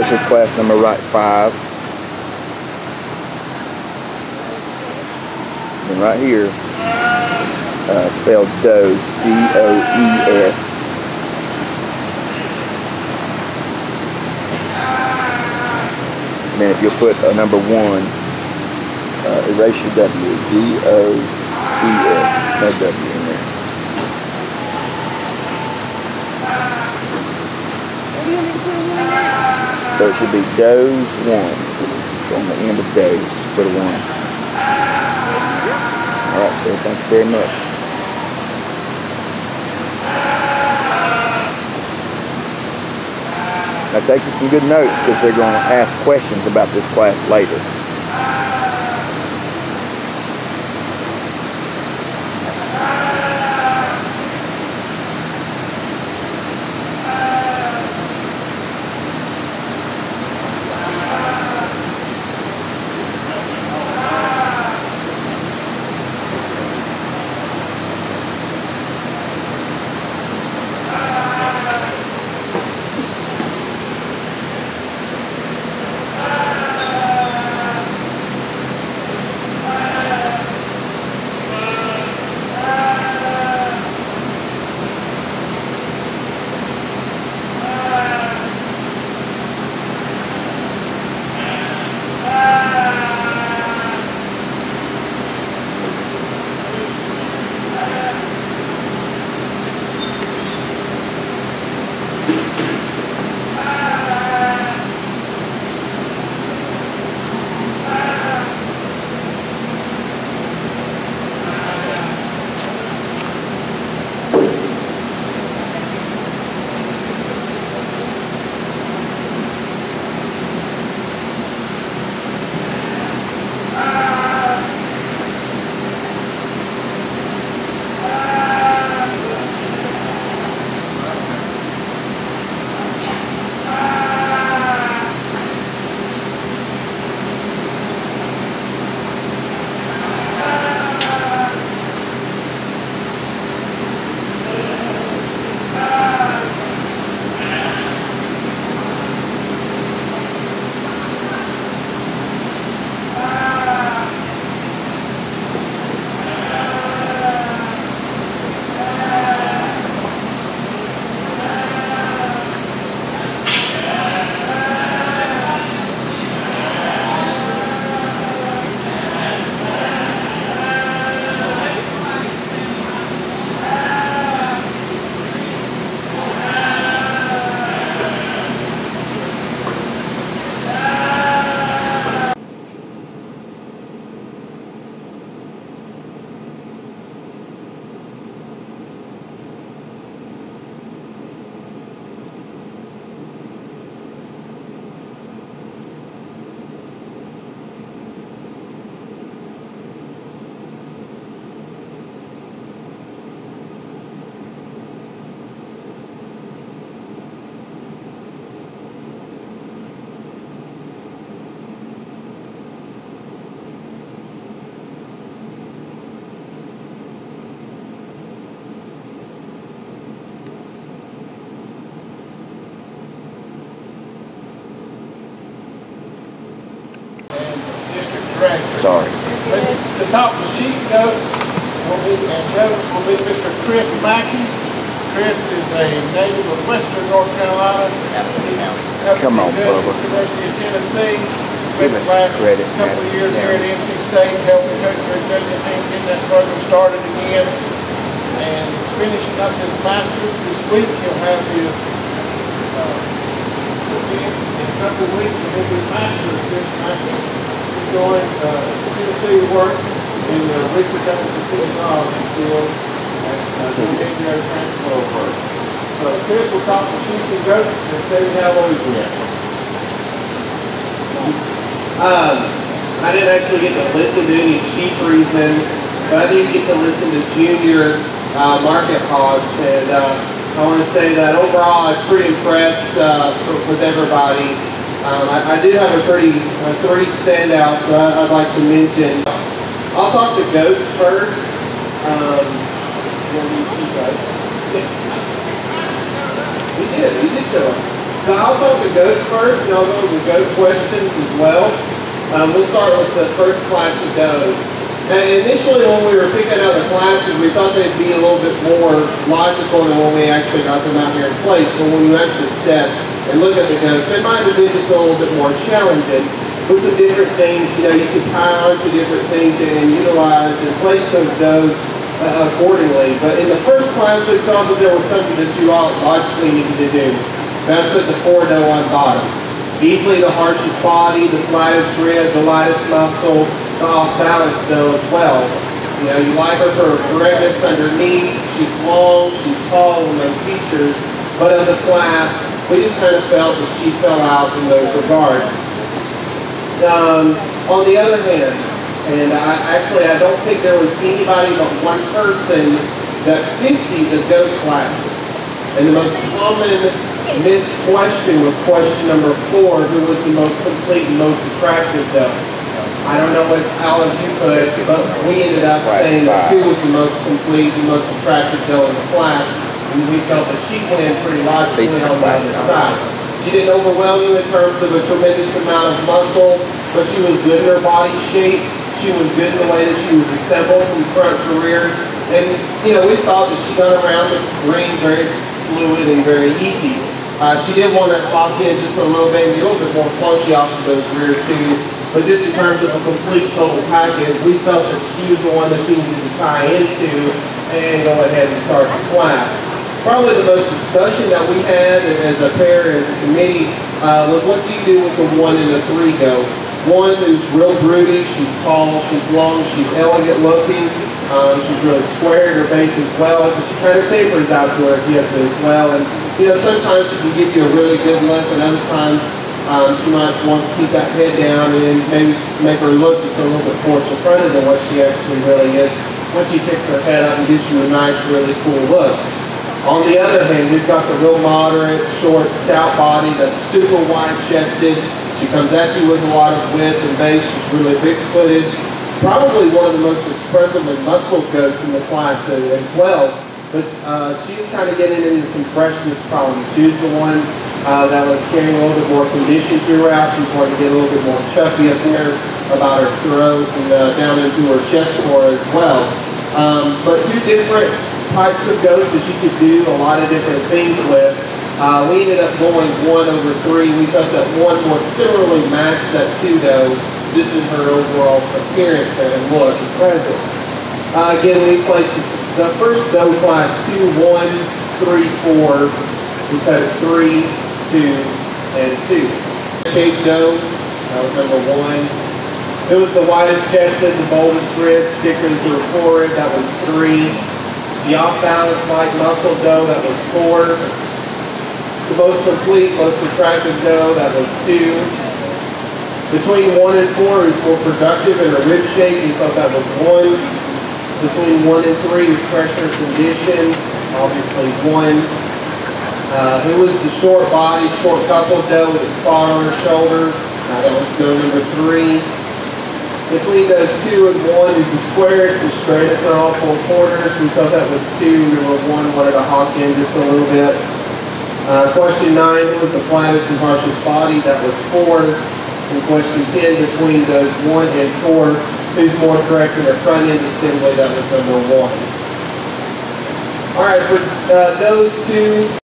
Horses class number right 5. And right here, spelled Does, D-O-E-S. And then if you'll put a number 1, erase your W, D-O-E-S, no W in there. So it should be Does 1. It's on the end of Does, just put a 1. Alright, so thank you very much. Now take you some good notes because they're going to ask questions about this class later. Sorry. To top the sheep goats will be Mr. Chris Mackey. Chris is a native of Western North Carolina. He's Come on, judge Bubba. at the University of Tennessee. Spent Give us the last credit, couple of years Madison. here at NC State helping coach their junior team, getting that program started again. And he's finishing up his master's this week. He'll have his defense in a couple of weeks and he'll be master's Chris Mackey. He's going to Tennessee to work in Richard W. Job still at the engineering transfer work. So Chris will talk to sheep and goats and tell you how old he's been. I didn't actually get to listen to any sheep reasons, but I did get to listen to junior market hogs, and I want to say that overall I was pretty impressed with everybody. I did have a pretty 3 standouts that I'd like to mention. I'll talk to goats first. He did show up. So I'll talk the goats first, and I'll go to the goat questions as well. We'll start with the first class of does. And initially, when we were picking out the classes, we thought they'd be a little bit more logical than when we actually got them out here in place. But when you actually step and look at the goats, they might have been just a little bit more challenging with some different things. You know, you can tie on to different things and utilize and place those does accordingly. But in the first class, we thought that there was something that you all logically needed to do. That's put the 4 doe on bottom. Easily the harshest body, the flattest rib, the lightest muscle, the off-balance doe as well. You know, you like her for her correctness underneath. She's long, she's tall in those features. But of the class, we just kind of felt that she fell out in those regards. On the other hand, and I don't think there was anybody but one person that 50 the goat classes. And the most common missed question was question number 4, who was the most complete and most attractive doe. I don't know what all of you put, but we ended up saying that 2 was the most complete and most attractive doe in the class, and we felt that she went in pretty logically on the other side. She didn't overwhelm you in terms of a tremendous amount of muscle, but she was good in her body shape. She was good in the way that she was assembled from front to rear. And, you know, we thought that she got around the ring very fluid and very easy. She did want to lock in just a little bit and be a little bit more funky off of those rear two. But just in terms of a complete total package, we felt that she was the one that you needed to tie into and go ahead and start the class. Probably the most discussion that we had as a pair, as a committee, was what do you do with the 1 and the 3 doe? 1 who's real broody, she's tall, she's long, she's elegant looking, she's really square at her base as well, but she kind of tapers out to her hip as well. And you know, sometimes she can give you a really good look, and other times she might want to keep that head down and maybe make her look just a little bit more confronted than what she actually really is when she picks her head up and gives you a nice, really cool look. On the other hand, we've got the real moderate, short, stout body that's super wide-chested. She comes at you with a lot of width and base. She's really big-footed. Probably one of the most expressive and muscle goats in the class as well. But she's kind of getting into some freshness problems. She's the one that was carrying a little bit more condition throughout. She's wanting to get a little bit more chubby up there about her throat and down into her chest floor as well. But 2 different types of goats that you could do a lot of different things with. We ended up going 1 over 3. We thought that 1 more similarly matched that 2 doe, just in her overall appearance and look and presence. Again, we placed the first doe class 2, 1, 3, 4. We cut it 3, 2, and 2. Cape doe, that was number 1. It was the widest chested, the boldest rib, particularly through her forehead, that was 3. The off-balance light muscle doe, that was 4. The most complete, most attractive doe, that was 2. Between 1 and 4 is more productive in a rib shape, we thought that was 1. Between 1 and 3 is fresher condition, obviously 1. It was the short body, short coupled doe with a spot on her shoulder, that was doe number 3. Between those 2 and 1 is the squarest, the straightest on all 4 corners, we thought that was 2. Number 1 wanted to hawk in just a little bit. Question 9, who was the flattest and harshest body? That was 4. And question 10, between those 1 and 4, who's more correct in her front end assembly? That was number 1. All right, for those 2.